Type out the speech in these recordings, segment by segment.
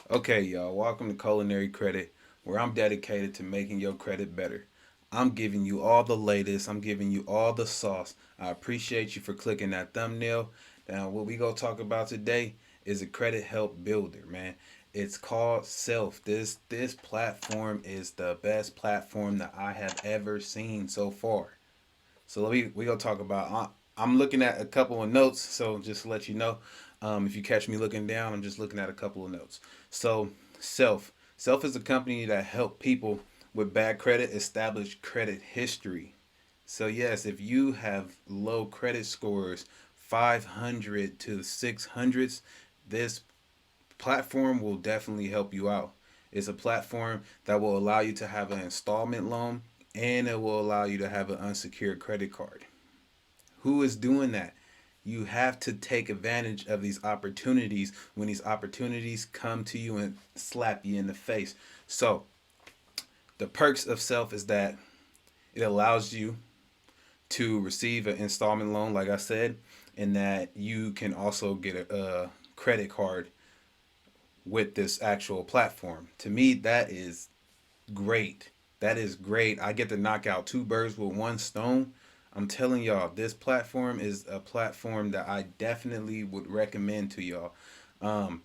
Okay, y'all, welcome to Culinary Credit, where I'm dedicated to making your credit better. I'm giving you all the latest, I'm giving you all the sauce. I appreciate you for clicking that thumbnail. Now, what we gonna talk about today is a credit help builder, man. It's called Self. This platform is the best platform that I have ever seen so far. So we gonna talk about. I'm looking at a couple of notes, so just to let you know, if you catch me looking down, I'm just looking at a couple of notes. So Self is a company that help people with bad credit establish credit history. So yes, if you have low credit scores, 500 to 600s, this platform will definitely help you out. It's a platform that will allow you to have an installment loan and it will allow you to have an unsecured credit card. Who is doing that? You have to take advantage of these opportunities when these opportunities come to you and slap you in the face. So, the perks of Self is that it allows you to receive an installment loan, like I said, and that you can also get a credit card with this actual platform. To me, that is great. That is great. I get to knock out two birds with one stone. I'm telling y'all, this platform is a platform that I definitely would recommend to y'all. Um,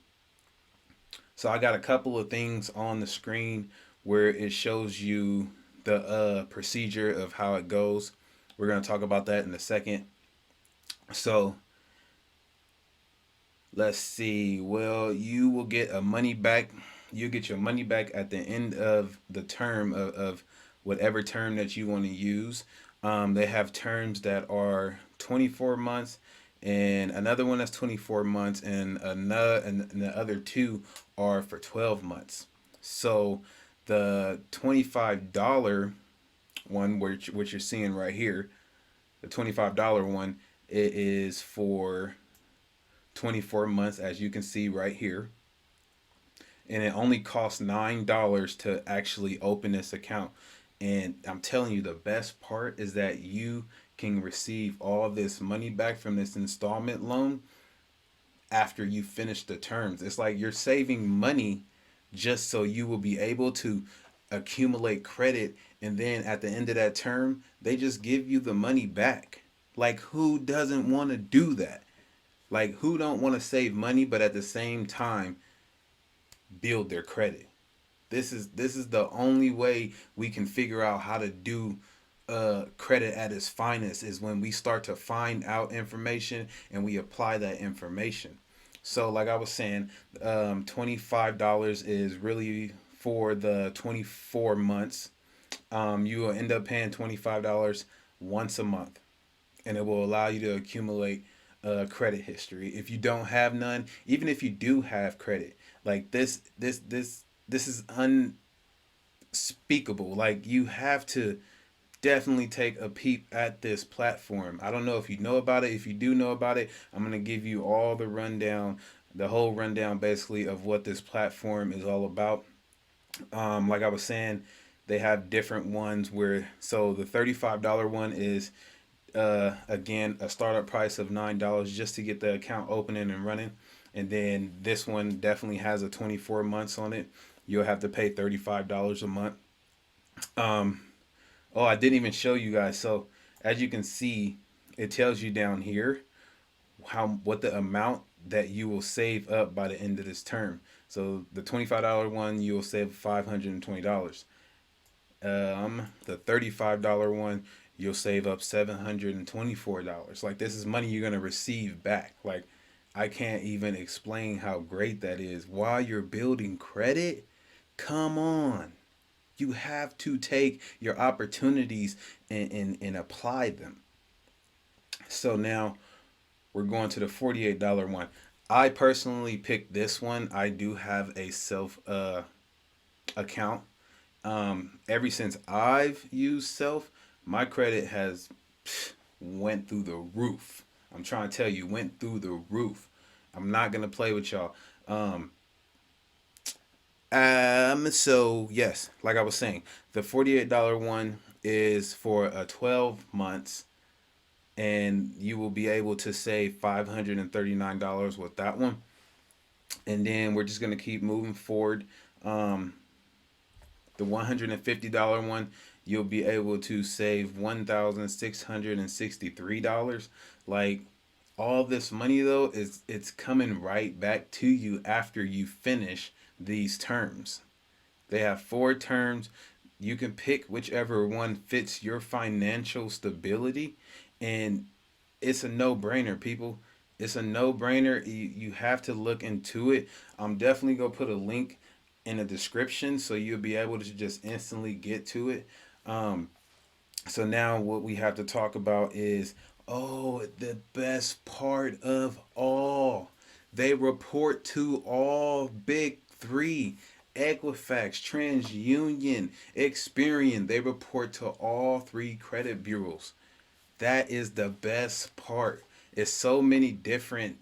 so I got a couple of things on the screen where it shows you the procedure of how it goes. We're gonna talk about that in a second. So let's see. Well, you will get a money back. You get your money back at the end of the term of whatever term that you want to use. They have terms that are 24 months and another one that's 24 months and the other two are for 12 months. So the $25 one, which you're seeing right here, the $25 one, it is for 24 months, as you can see right here. And it only costs $9 to actually open this account. And I'm telling you, the best part is that you can receive all this money back from this installment loan after you finish the terms. It's like you're saving money just so you will be able to accumulate credit. And then at the end of that term, they just give you the money back. Like, who doesn't want to do that? Like, who don't want to save money but at the same time build their credit? This is the only way we can figure out how to do credit at its finest is when we start to find out information and we apply that information. So like I was saying, $25 is really for the 24 months. You will end up paying $25 once a month, and it will allow you to accumulate credit history. If you don't have none, even if you do have credit, like this is unspeakable. Like, you have to definitely take a peep at this platform. I don't know if you know about it. If you do know about it, I'm gonna give you all the rundown, the whole rundown basically of what this platform is all about. Like I was saying, they have different ones where so the $35 one is again a startup price of $9 just to get the account opening and running. And then this one definitely has a 24 months on it. You'll have to pay $35 a month. Um, oh, I didn't even show you guys. So as you can see, it tells you down here what the amount that you will save up by the end of this term. So the $25 one, you will save $520. The $35 one, you'll save up $724. Like, this is money you're gonna receive back. Like, I can't even explain how great that is. While you're building credit, come on. You have to take your opportunities and apply them. So now we're going to the $48 one. I personally picked this one. I do have a self account. Ever since I've used Self, my credit has went through the roof. I'm trying to tell you, went through the roof. I'm not gonna play with y'all. Um, so yes, like I was saying, the $48 one is for a 12 months, and you will be able to save $539 with that one. And then we're just going to keep moving forward. Um, the $150 one, you'll be able to save $1,663. Like, all this money though is it's coming right back to you after you finish these terms. They have 4 terms. You can pick whichever one fits your financial stability, and it's a no-brainer, people. It's a no-brainer. You have to look into it. I'm definitely gonna put a link in the description so you'll be able to just instantly get to it. Um, so now what we have to talk about is, oh, the best part of all. They report to all big three. Equifax, TransUnion, Experian. They report to all 3 credit bureaus. That is the best part. It's so many different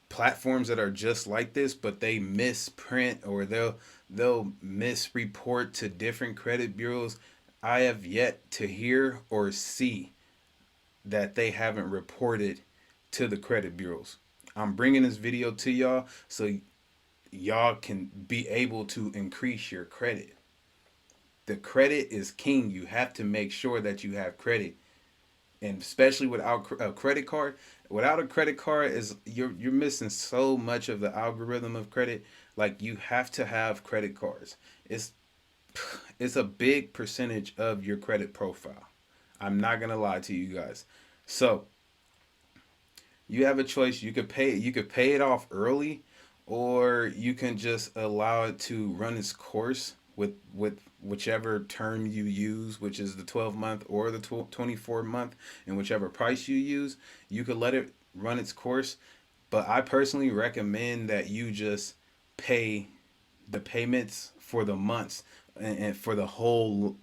platforms that are just like this, but they misprint or they'll misreport to different credit bureaus. I have yet to hear or see that they haven't reported to the credit bureaus. I'm bringing this video to y'all so y'all can be able to increase your credit. The credit is king. You have to make sure that you have credit, and especially without a credit card. Without a credit card, is you're missing so much of the algorithm of credit. Like, you have to have credit cards. It's it's a big percentage of your credit profile. I'm not gonna lie to you guys. So you have a choice. You could pay it off early, or you can just allow it to run its course with whichever term you use, which is the 12-month or the 24-month, and whichever price you use. You could let it run its course, but I personally recommend that you just pay the payments for the months, and for the whole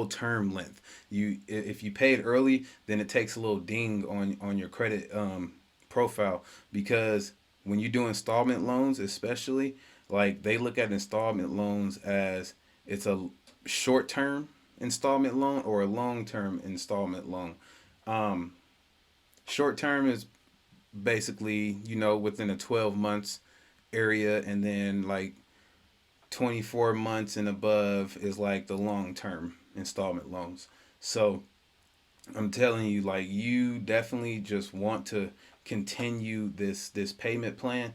term length. If you pay it early, then it takes a little ding on your credit profile, because when you do installment loans, especially, like, they look at installment loans as it's a short term installment loan or a long term installment loan. Um, Short term is basically, within a 12 months area, and then like 24 months and above is like the long term installment loans. So I'm telling you, like, you definitely just want to continue this payment plan,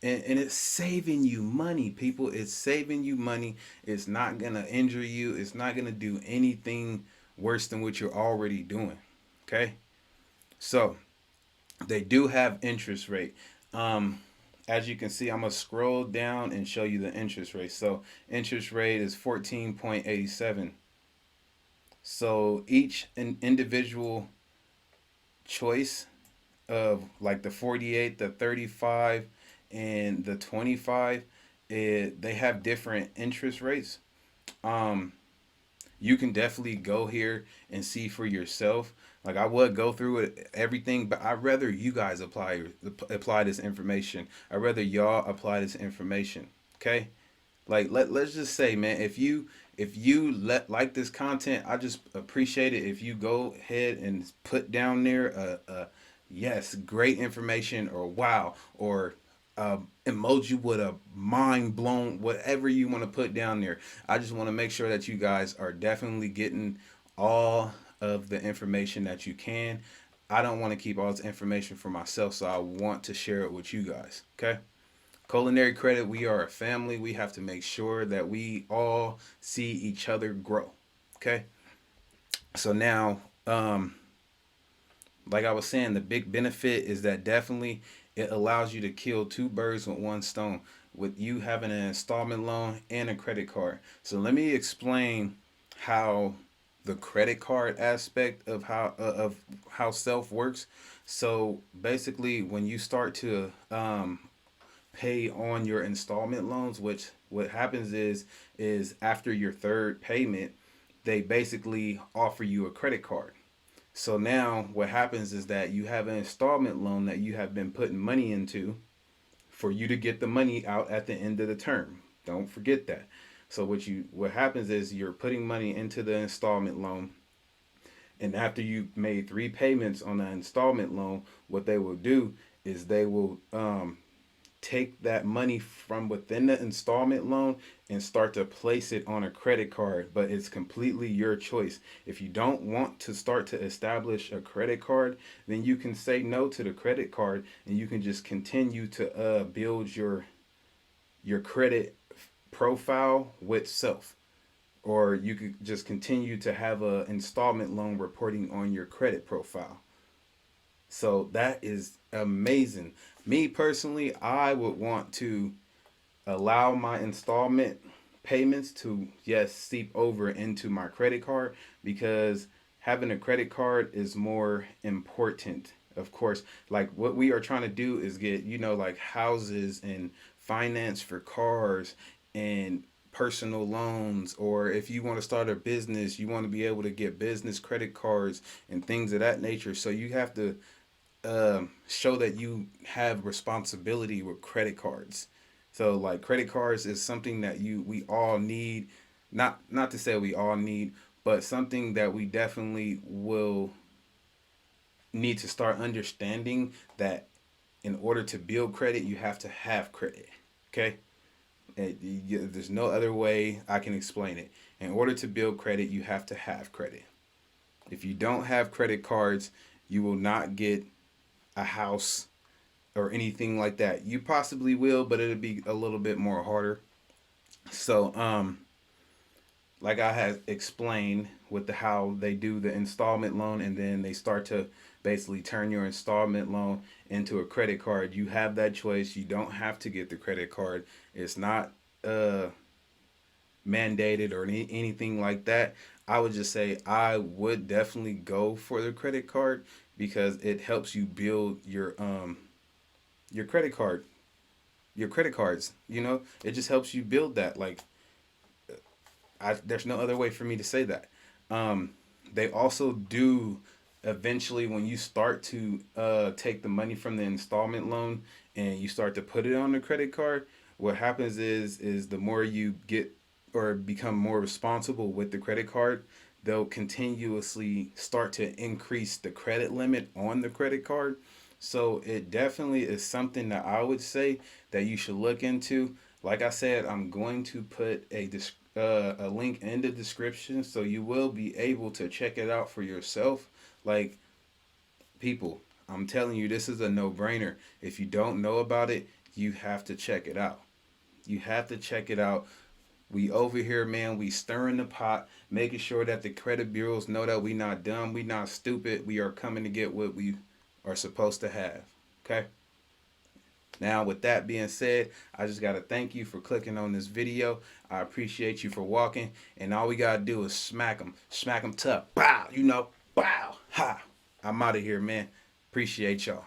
and it's saving you money, people. It's saving you money. It's not gonna injure you. It's not gonna do anything worse than what you're already doing. Okay, so they do have interest rate. Um, as you can see, I'm gonna scroll down and show you the interest rate. So interest rate is 14.87. So each individual choice of, like, the 48, the 35, and the 25, they have different interest rates. Um, you can definitely go here and see for yourself. Like, I would go through it everything, but I'd rather you guys apply this information. I'd rather y'all apply this information. Okay? Like, let's just say, man, if you like this content, I just appreciate it if you go ahead and put down there a yes, great information, or wow, or emoji with a mind blown, whatever you want to put down there. I just want to make sure that you guys are definitely getting all of the information that you can. I don't want to keep all this information for myself, so I want to share it with you guys. Okay? Culinary Credit, we are a family. We have to make sure that we all see each other grow. Okay? So now, like I was saying, the big benefit is that definitely it allows you to kill 2 birds with one stone, with you having an installment loan and a credit card. So let me explain how the credit card aspect of how self works. So basically, when you start to pay on your installment loans, which what happens is after your third payment, they basically offer you a credit card. So now what happens is that you have an installment loan that you have been putting money into for you to get the money out at the end of the term. Don't forget that. So what happens is you're putting money into the installment loan, and after you made 3 payments on the installment loan, what they will do is they will take that money from within the installment loan and start to place it on a credit card, but it's completely your choice. If you don't want to start to establish a credit card, then you can say no to the credit card and you can just continue to build your credit profile with self, or you could just continue to have a installment loan reporting on your credit profile. So that is amazing. Me personally, I would want to allow my installment payments to, yes, seep over into my credit card, because having a credit card is more important. Of course, like what we are trying to do is get, like houses and finance for cars and personal loans, or if you want to start a business, you want to be able to get business credit cards and things of that nature. So you have to show that you have responsibility with credit cards. So like credit cards is something that we all need. Not to say we all need, but something that we definitely will need to start understanding that in order to build credit, you have to have credit. Okay? There's no other way I can explain it. In order to build credit, you have to have credit. If you don't have credit cards, you will not get a house or anything like that. You possibly will, but it'll be a little bit more harder. So, like I had explained with how they do the installment loan, and then they start to basically turn your installment loan into a credit card. You have that choice. You don't have to get the credit card. It's not uh mandated or anything like that. I would just say I would definitely go for the credit card because it helps you build your credit card, your credit cards. It just helps you build that. Like there's no other way for me to say that. Um, they also do eventually, when you start to take the money from the installment loan and you start to put it on the credit card. What happens is the more you get or become more responsible with the credit card, they'll continuously start to increase the credit limit on the credit card. So it definitely is something that I would say that you should look into. Like I said, I'm going to put a link in the description so you will be able to check it out for yourself. Like, people, I'm telling you, this is a no-brainer. If you don't know about it, you have to check it out. You have to check it out. We over here, man, we stirring the pot, making sure that the credit bureaus know that we not dumb, we not stupid. We are coming to get what we are supposed to have. Okay? Now, with that being said, I just got to thank you for clicking on this video. I appreciate you for walking. And all we got to do is smack them. Smack them tough. Bow, bow. Ha. I'm out of here, man. Appreciate y'all.